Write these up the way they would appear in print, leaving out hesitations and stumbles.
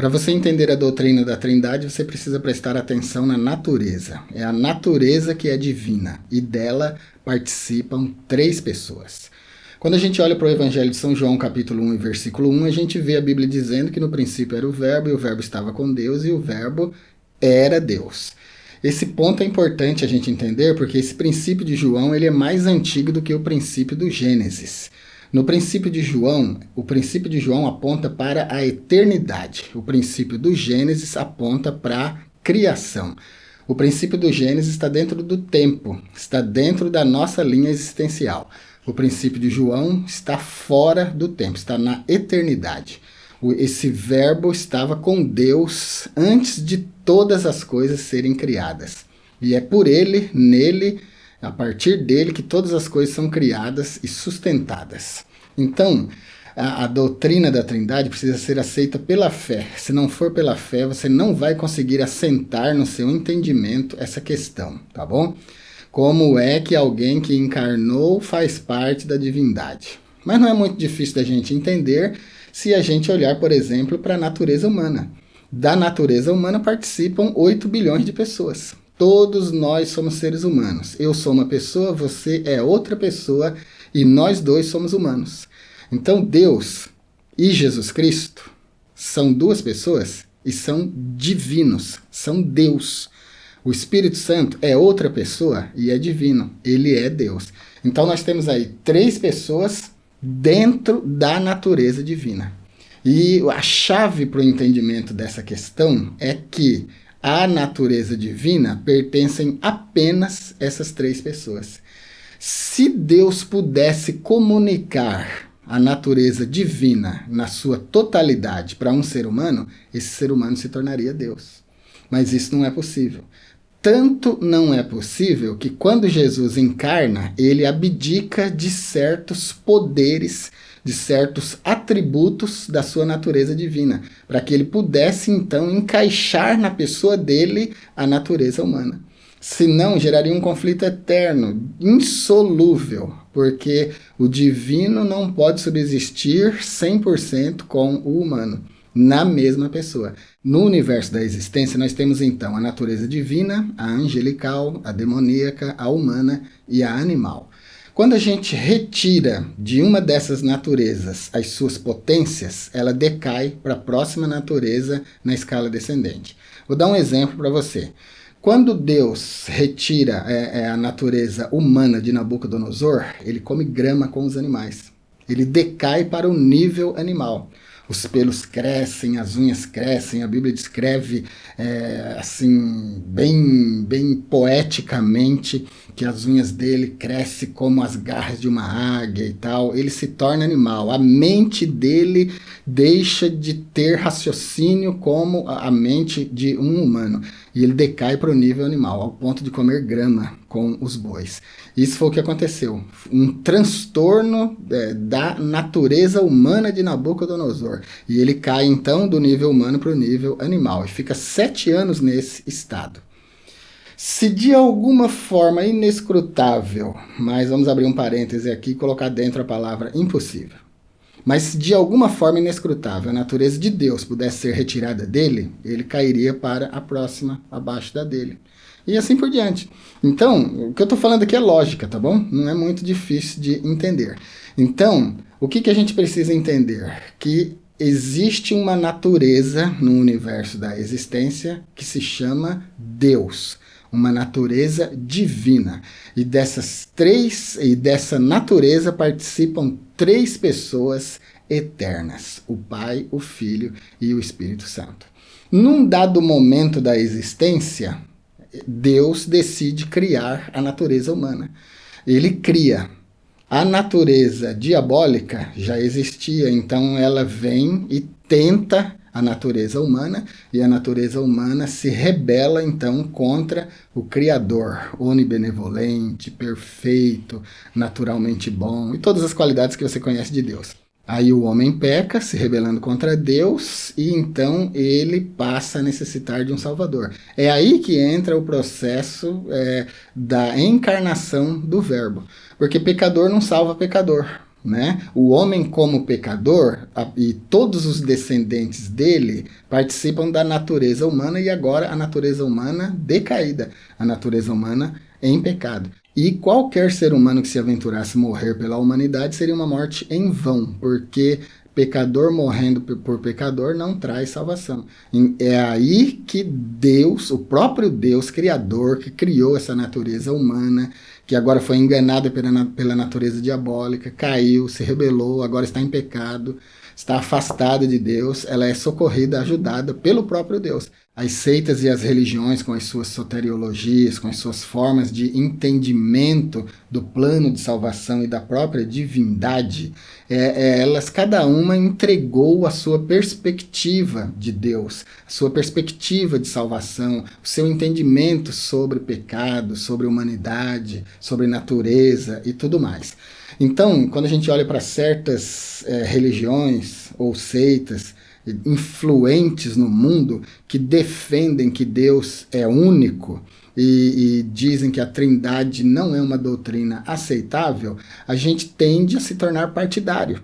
Para você entender a doutrina da Trindade, você precisa prestar atenção na natureza. É a natureza que é divina e dela participam três pessoas. Quando a gente olha para o Evangelho de São João, capítulo 1 e versículo 1, a gente vê a Bíblia dizendo que no princípio era o Verbo, e o Verbo estava com Deus, e o Verbo era Deus. Esse ponto é importante a gente entender, porque esse princípio de João ele é mais antigo do que o princípio do Gênesis. No princípio de João, o princípio de João aponta para a eternidade. O princípio do Gênesis aponta para a criação. O princípio do Gênesis está dentro do tempo, está dentro da nossa linha existencial. O princípio de João está fora do tempo, está na eternidade. Esse verbo estava com Deus antes de todas as coisas serem criadas. E é por ele, nele, a partir dele, que todas as coisas são criadas e sustentadas. Então, a doutrina da Trindade precisa ser aceita pela fé. Se não for pela fé, você não vai conseguir assentar no seu entendimento essa questão, tá bom? Como é que alguém que encarnou faz parte da divindade? Mas não é muito difícil da gente entender se a gente olhar, por exemplo, para a natureza humana. Da natureza humana participam 8 bilhões de pessoas. Todos nós somos seres humanos. Eu sou uma pessoa, você é outra pessoa e nós dois somos humanos. Então Deus e Jesus Cristo são duas pessoas e são divinos, são Deus. O Espírito Santo é outra pessoa e é divino, ele é Deus. Então nós temos aí três pessoas dentro da natureza divina. E a chave para o entendimento dessa questão é que à natureza divina pertencem apenas essas três pessoas. Se Deus pudesse comunicar a natureza divina na sua totalidade para um ser humano, esse ser humano se tornaria Deus. Mas isso não é possível. Tanto não é possível que quando Jesus encarna, ele abdica de certos poderes, de certos atributos da sua natureza divina, para que ele pudesse então encaixar na pessoa dele a natureza humana. Senão geraria um conflito eterno, insolúvel, porque o divino não pode subsistir 100% com o humano, na mesma pessoa. No universo da existência, nós temos então a natureza divina, a angelical, a demoníaca, a humana e a animal. Quando a gente retira de uma dessas naturezas as suas potências, ela decai para a próxima natureza na escala descendente. Vou dar um exemplo para você. Quando Deus retira a natureza humana de Nabucodonosor, ele come grama com os animais. Ele decai para o nível animal. Os pelos crescem, as unhas crescem, a Bíblia descreve assim, bem poeticamente, que as unhas dele crescem como as garras de uma águia e tal. Ele se torna animal. A mente dele deixa de ter raciocínio como a mente de um humano. E ele decai para o nível animal, ao ponto de comer grama com os bois. Isso foi o que aconteceu. Um transtorno da natureza humana de Nabucodonosor. E ele cai, então, do nível humano para o nível animal. E fica 7 anos nesse estado. Se de alguma forma inescrutável, mas vamos abrir um parêntese aqui e colocar dentro a palavra impossível. Mas se de alguma forma inescrutável a natureza de Deus pudesse ser retirada dele, ele cairia para a próxima, abaixo da dele. E assim por diante. Então, o que eu estou falando aqui é lógica, tá bom? Não é muito difícil de entender. Então, o que a gente precisa entender? Que existe uma natureza no universo da existência que se chama Deus. Uma natureza divina. E dessa natureza participam 3 pessoas eternas: o Pai, o Filho e o Espírito Santo. Num dado momento da existência, Deus decide criar a natureza humana. Ele cria. A natureza diabólica já existia, então ela vem e tenta a natureza humana, e a natureza humana se rebela então contra o Criador, onibenevolente, perfeito, naturalmente bom, e todas as qualidades que você conhece de Deus. Aí o homem peca, se rebelando contra Deus, e então ele passa a necessitar de um Salvador. É aí que entra o processo da encarnação do Verbo. Porque pecador não salva pecador. né? O homem como pecador e todos os descendentes dele participam da natureza humana, e agora a natureza humana decaída, a natureza humana em pecado. E qualquer ser humano que se aventurasse morrer pela humanidade seria uma morte em vão, porque pecador morrendo por pecador não traz salvação. É aí que Deus, o próprio Deus Criador, que criou essa natureza humana, que agora foi enganada pela natureza diabólica, caiu, se rebelou, agora está em pecado, está afastada de Deus, ela é socorrida, ajudada pelo próprio Deus. As seitas e as religiões, com as suas soteriologias, com as suas formas de entendimento do plano de salvação e da própria divindade, elas cada uma entregou a sua perspectiva de Deus, a sua perspectiva de salvação, o seu entendimento sobre pecado, sobre humanidade, sobre natureza e tudo mais. Então, quando a gente olha para certas religiões ou seitas influentes no mundo que defendem que Deus é único e dizem que a Trindade não é uma doutrina aceitável, a gente tende a se tornar partidário,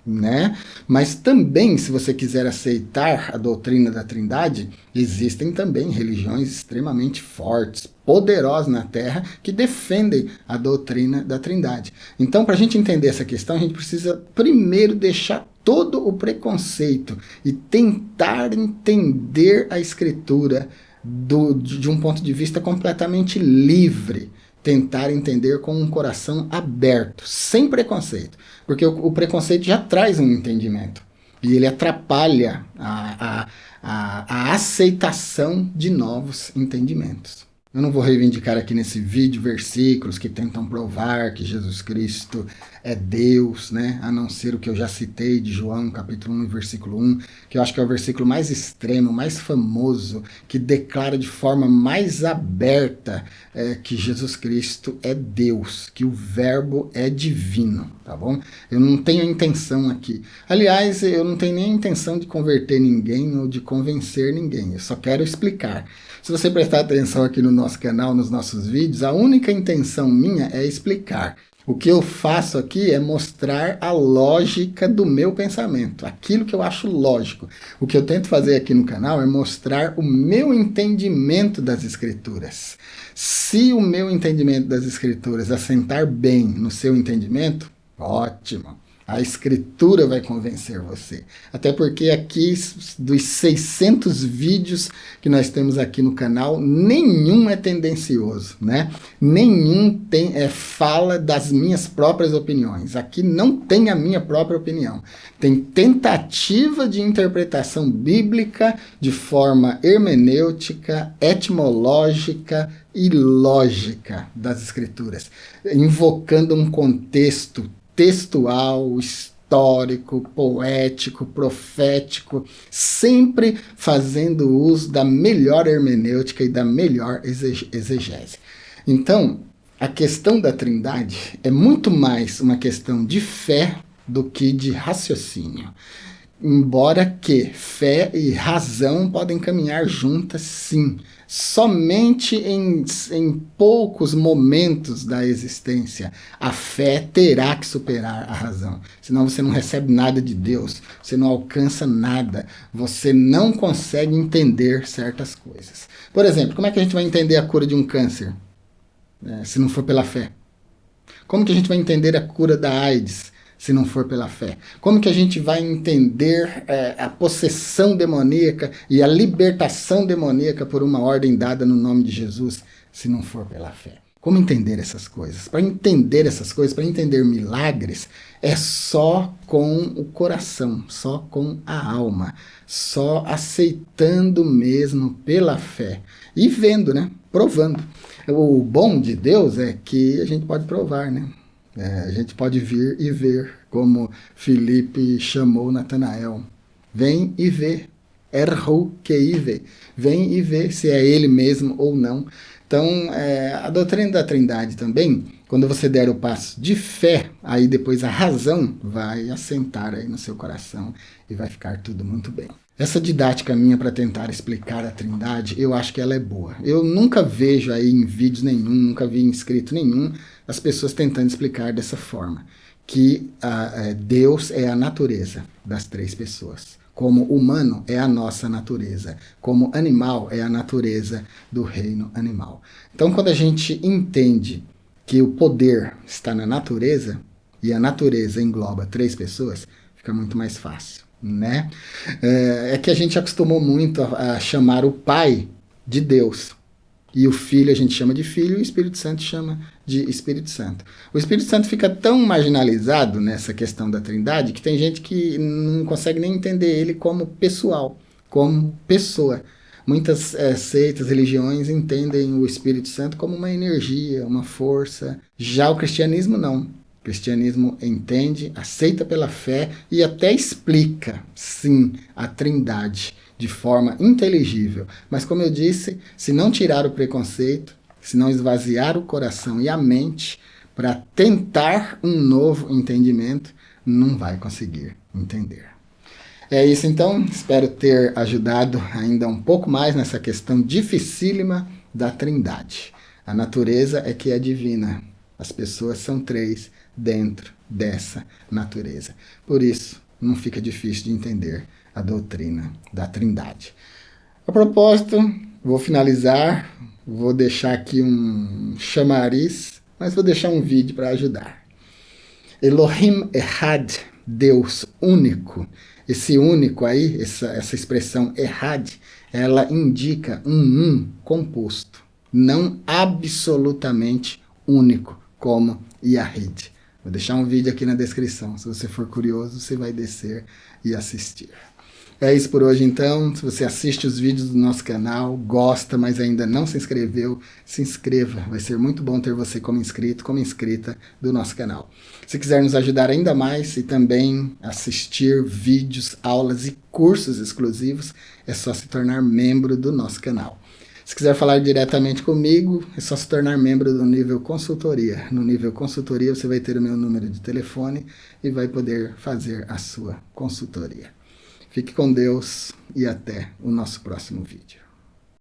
né? Mas também, se você quiser aceitar a doutrina da Trindade, existem também religiões extremamente fortes, poderosas na Terra, que defendem a doutrina da Trindade. Então, para a gente entender essa questão, a gente precisa primeiro deixar todo o preconceito e tentar entender a Escritura de um ponto de vista completamente livre. Tentar entender com um coração aberto, sem preconceito. Porque o preconceito já traz um entendimento. E ele atrapalha a aceitação de novos entendimentos. Eu não vou reivindicar aqui nesse vídeo versículos que tentam provar que Jesus Cristo é Deus, né? A não ser o que eu já citei de João, capítulo 1, versículo 1, que eu acho que é o versículo mais extremo, mais famoso, que declara de forma mais aberta que Jesus Cristo é Deus, que o verbo é divino, tá bom? Eu não tenho a intenção aqui. Aliás, eu não tenho nem a intenção de converter ninguém ou de convencer ninguém, eu só quero explicar. Se você prestar atenção aqui no nosso canal, nos nossos vídeos, a única intenção minha é explicar. O que eu faço aqui é mostrar a lógica do meu pensamento, aquilo que eu acho lógico. O que eu tento fazer aqui no canal é mostrar o meu entendimento das Escrituras. Se o meu entendimento das Escrituras assentar bem no seu entendimento, ótimo. A Escritura vai convencer você. Até porque aqui, dos 600 vídeos que nós temos aqui no canal, nenhum é tendencioso, né? Nenhum fala das minhas próprias opiniões. Aqui não tem a minha própria opinião. Tem tentativa de interpretação bíblica de forma hermenêutica, etimológica e lógica das Escrituras, invocando um contexto textual, histórico, poético, profético, sempre fazendo uso da melhor hermenêutica e da melhor exegese. Então, a questão da Trindade é muito mais uma questão de fé do que de raciocínio. Embora que fé e razão podem caminhar juntas, sim. Somente em poucos momentos da existência a fé terá que superar a razão. Senão você não recebe nada de Deus, você não alcança nada, você não consegue entender certas coisas. Por exemplo, como é que a gente vai entender a cura de um câncer, se não for pela fé? Como que a gente vai entender a cura da AIDS, se não for pela fé? Como que a gente vai entender a possessão demoníaca e a libertação demoníaca por uma ordem dada no nome de Jesus, se não for pela fé? Como entender essas coisas? Para entender essas coisas, para entender milagres, é só com o coração, só com a alma, só aceitando mesmo pela fé e vendo, né? Provando. O bom de Deus é que a gente pode provar, né? A gente pode vir e ver, como Filipe chamou Natanael. Vem e vê. Erro que ive. Vem e vê se é ele mesmo ou não. Então, a doutrina da Trindade também, quando você der o passo de fé, aí depois a razão vai assentar aí no seu coração e vai ficar tudo muito bem. Essa didática minha para tentar explicar a Trindade, eu acho que ela é boa. Eu nunca vejo aí em vídeos nenhum, nunca vi em escrito nenhum, as pessoas tentando explicar dessa forma. que Deus é a natureza das três pessoas. Como humano é a nossa natureza. Como animal é a natureza do reino animal. Então, quando a gente entende que o poder está na natureza, e a natureza engloba três pessoas, fica muito mais fácil, né? É que a gente acostumou muito a chamar o Pai de Deus. E o Filho a gente chama de Filho e o Espírito Santo chama de Espírito Santo. O Espírito Santo fica tão marginalizado nessa questão da Trindade que tem gente que não consegue nem entender ele como pessoal, como pessoa. Muitas seitas, religiões entendem o Espírito Santo como uma energia, uma força. Já o cristianismo não. O cristianismo entende, aceita pela fé e até explica, sim, a Trindade de forma inteligível. Mas, como eu disse, se não tirar o preconceito, se não esvaziar o coração e a mente para tentar um novo entendimento, não vai conseguir entender. É isso então, espero ter ajudado ainda um pouco mais nessa questão dificílima da Trindade. A natureza é que é divina, as pessoas são três dentro dessa natureza. Por isso, não fica difícil de entender a doutrina da Trindade. A propósito, vou finalizar, vou deixar aqui um chamariz, mas vou deixar um vídeo para ajudar. Elohim Echad, Deus único. Esse único aí, essa expressão Echad, ela indica um composto, não absolutamente único, como Yahid. Vou deixar um vídeo aqui na descrição. Se você for curioso, você vai descer e assistir. É isso por hoje então. Se você assiste os vídeos do nosso canal, gosta, mas ainda não se inscreveu, se inscreva. Vai ser muito bom ter você como inscrito, como inscrita do nosso canal. Se quiser nos ajudar ainda mais e também assistir vídeos, aulas e cursos exclusivos, é só se tornar membro do nosso canal. Se quiser falar diretamente comigo, é só se tornar membro do nível consultoria. No nível consultoria você vai ter o meu número de telefone e vai poder fazer a sua consultoria. Fique com Deus e até o nosso próximo vídeo.